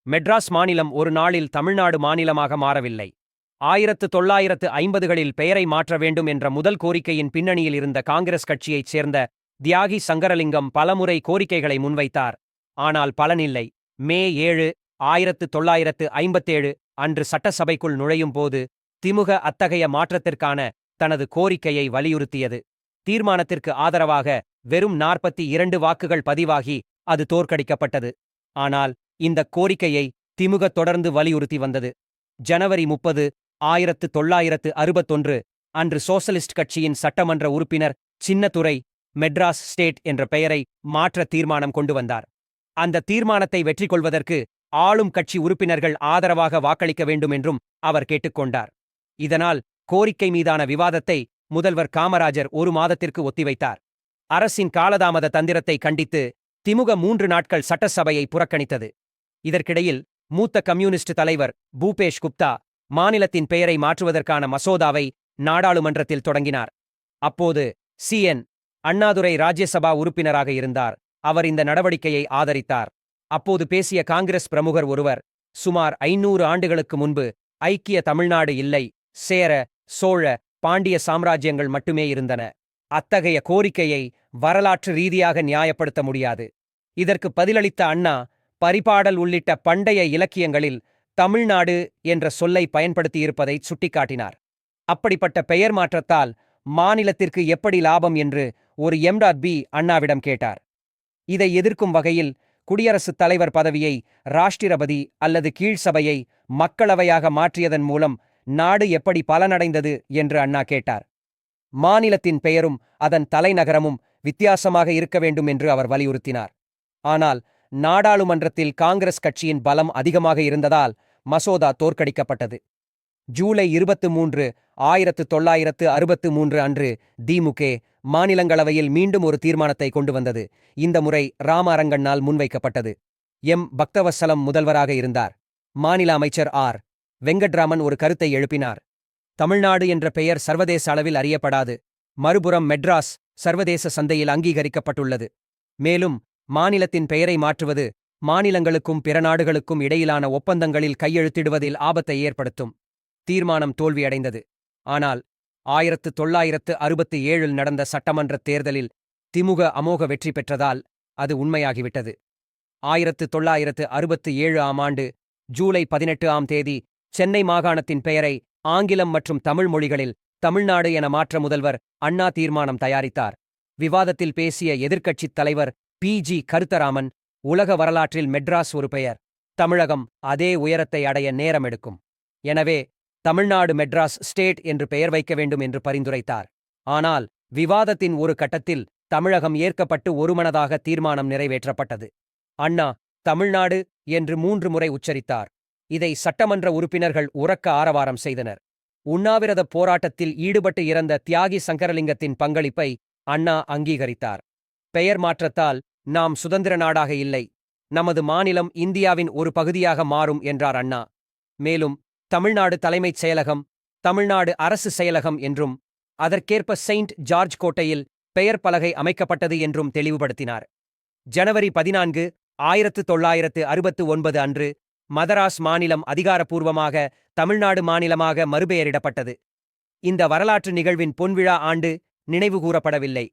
மெட்ராஸ் மாநிலம் ஒரு நாளில் தமிழ்நாடு மாநிலமாக மாறவில்லை. 1950களில் பெயரை மாற்ற வேண்டும் என்ற முதல் கோரிக்கையின் பின்னணியில் இருந்த காங்கிரஸ் கட்சியைச் சேர்ந்த தியாகி சங்கரலிங்கம் பலமுறை கோரிக்கைகளை முன்வைத்தார். ஆனால் பலனில்லை. மே 7, 1957 அன்று சட்டசபைக்குள் நுழையும் போது திமுக அத்தகைய மாற்றத்திற்கான தனது கோரிக்கையை வலியுறுத்தியது. தீர்மானத்திற்கு ஆதரவாக வெறும் 42 வாக்குகள் பதிவாகி அது தோற்கடிக்கப்பட்டது. ஆனால் இந்த கோரிக்கையை திமுக தொடர்ந்து வலியுறுத்தி வந்தது. ஜனவரி 30, 1961 அன்று சோசலிஸ்ட் கட்சியின் சட்டமன்ற உறுப்பினர் சின்னதுரை மெட்ராஸ் ஸ்டேட் என்ற பெயரை மாற்ற தீர்மானம் கொண்டு வந்தார். அந்த தீர்மானத்தை வெற்றி கொள்வதற்கு ஆளும் கட்சி உறுப்பினர்கள் ஆதரவாக வாக்களிக்க வேண்டும் என்றும் அவர் கேட்டுக்கொண்டார். இதனால் கோரிக்கை மீதான விவாதத்தை முதல்வர் காமராஜர் 1 மாதத்திற்கு ஒத்திவைத்தார். அரசின் காலதாமத தந்திரத்தை கண்டித்து திமுக 3 நாட்கள் சட்டசபையை புறக்கணித்தது. இதற்கிடையில் மூத்த கம்யூனிஸ்ட் தலைவர் பூபேஷ் குப்தா மாநிலத்தின் பெயரை மாற்றுவதற்கான மசோதாவை நாடாளுமன்றத்தில் தொடங்கினார். அப்போது சி.என். அண்ணாதுரை ராஜ்யசபா உறுப்பினராக இருந்தார். அவர் இந்த நடவடிக்கையை ஆதரித்தார். அப்போது பேசிய காங்கிரஸ் பிரமுகர் ஒருவர், சுமார் 500 ஆண்டுகளுக்கு முன்பு ஐக்கிய தமிழ்நாடு இல்லை, சேர, சோழ, பாண்டிய சாம்ராஜ்யங்கள் மட்டுமே இருந்தன. அத்தகைய கோரிக்கையை வரலாற்று ரீதியாக நியாயப்படுத்த முடியாது. இதற்கு பதிலளித்த அண்ணா, பரிபாடல் உள்ளிட்ட பண்டைய இலக்கியங்களில் தமிழ்நாடு என்ற சொல்லை பயன்படுத்தியிருப்பதை சுட்டிக்காட்டினார். அப்படிப்பட்ட பெயர் மாற்றத்தால் மாநிலத்திற்கு எப்படி லாபம் என்று ஒரு எம்.பி. அண்ணாவிடம் கேட்டார். இதை எதிர்க்கும் வகையில் குடியரசுத் தலைவர் பதவியை ராஷ்டிரபதி அல்லது கீழ்சபையை மக்களவையாக மாற்றியதன் மூலம் நாடு எப்படி பலனடைந்தது என்று அண்ணா கேட்டார். மாநிலத்தின் பெயரும் அதன் தலைநகரமும் வித்தியாசமாக இருக்க வேண்டும் என்று அவர் வலியுறுத்தினார். ஆனால் நாடாளுமன்றத்தில் காங்கிரஸ் கட்சியின் பலம் அதிகமாக இருந்ததால் மசோதா தோற்கடிக்கப்பட்டது. ஜூலை 23, 1963 அன்று திமுக மாநிலங்களவையில் மீண்டும் ஒரு தீர்மானத்தை கொண்டு வந்தது. இந்த முறை ராம முன்வைக்கப்பட்டது. எம். பக்தவத்சலம் முதல்வராக இருந்தார். மாநில அமைச்சர் ஆர். வெங்கட்ராமன் ஒரு கருத்தை எழுப்பினார். தமிழ்நாடு என்ற பெயர் சர்வதேச அளவில் அறியப்படாது. மறுபுறம் மெட்ராஸ் சர்வதேச சந்தையில் அங்கீகரிக்கப்பட்டுள்ளது. மேலும் மாநிலத்தின் பெயரை மாற்றுவது மாநிலங்களுக்கும் பிற நாடுகளுக்கும் இடையிலான ஒப்பந்தங்களில் கையெழுத்திடுவதில் ஆபத்தை ஏற்படுத்தும். தீர்மானம் தோல்வியடைந்தது. ஆனால் 1967 நடந்த சட்டமன்றத் தேர்தலில் திமுக அமோக வெற்றி பெற்றதால் அது உண்மையாகிவிட்டது. 1967 ஆண்டு ஜூலை 18 சென்னை மாகாணத்தின் பெயரை ஆங்கிலம் மற்றும் தமிழ் மொழிகளில் தமிழ்நாடு என மாற்ற முதல்வர் அண்ணா தீர்மானம் தயாரித்தார். விவாதத்தில் பேசிய எதிர்க்கட்சித் தலைவர் பி.ஜி. கருத்தராமன், உலக வரலாற்றில் மெட்ராஸ் ஒரு பெயர், தமிழகம் அதே உயரத்தை அடைய நேரம் எடுக்கும். எனவே தமிழ்நாடு மெட்ராஸ் ஸ்டேட் என்று பெயர் வைக்க வேண்டும் என்று பரிந்துரைத்தார். ஆனால் விவாதத்தின் ஒரு கட்டத்தில் தமிழகம் ஏற்கப்பட்டு ஒருமனதாக தீர்மானம் நிறைவேற்றப்பட்டது. அண்ணா தமிழ்நாடு என்று 3 முறை உச்சரித்தார். இதை சட்டமன்ற உறுப்பினர்கள் உரக்க ஆரவாரம் செய்தனர். உண்ணாவிரதப் போராட்டத்தில் ஈடுபட்டு இறந்த தியாகி சங்கரலிங்கத்தின் பங்களிப்பை அண்ணா அங்கீகரித்தார். பெயர் மாற்றத்தால் நாம் சுதந்திர நாடாக இல்லை, நமது மாநிலம் இந்தியாவின் ஒரு பகுதியாக மாறும் என்றார் அண்ணா. மேலும் தமிழ்நாடு தலைமைச் செயலகம், தமிழ்நாடு அரசு செயலகம் என்றும் அதற்கேற்ப செயின்ட் ஜார்ஜ் கோட்டையில் பெயர் பலகை அமைக்கப்பட்டது என்றும் தெளிவுபடுத்தினார். ஜனவரி 14, 1969 அன்று மதராஸ் மாநிலம் அதிகாரப்பூர்வமாக தமிழ்நாடு மாநிலமாக மறுபெயரிடப்பட்டது. இந்த வரலாற்று நிகழ்வின் பொன்விழா ஆண்டு நினைவுகூரப்படவில்லை.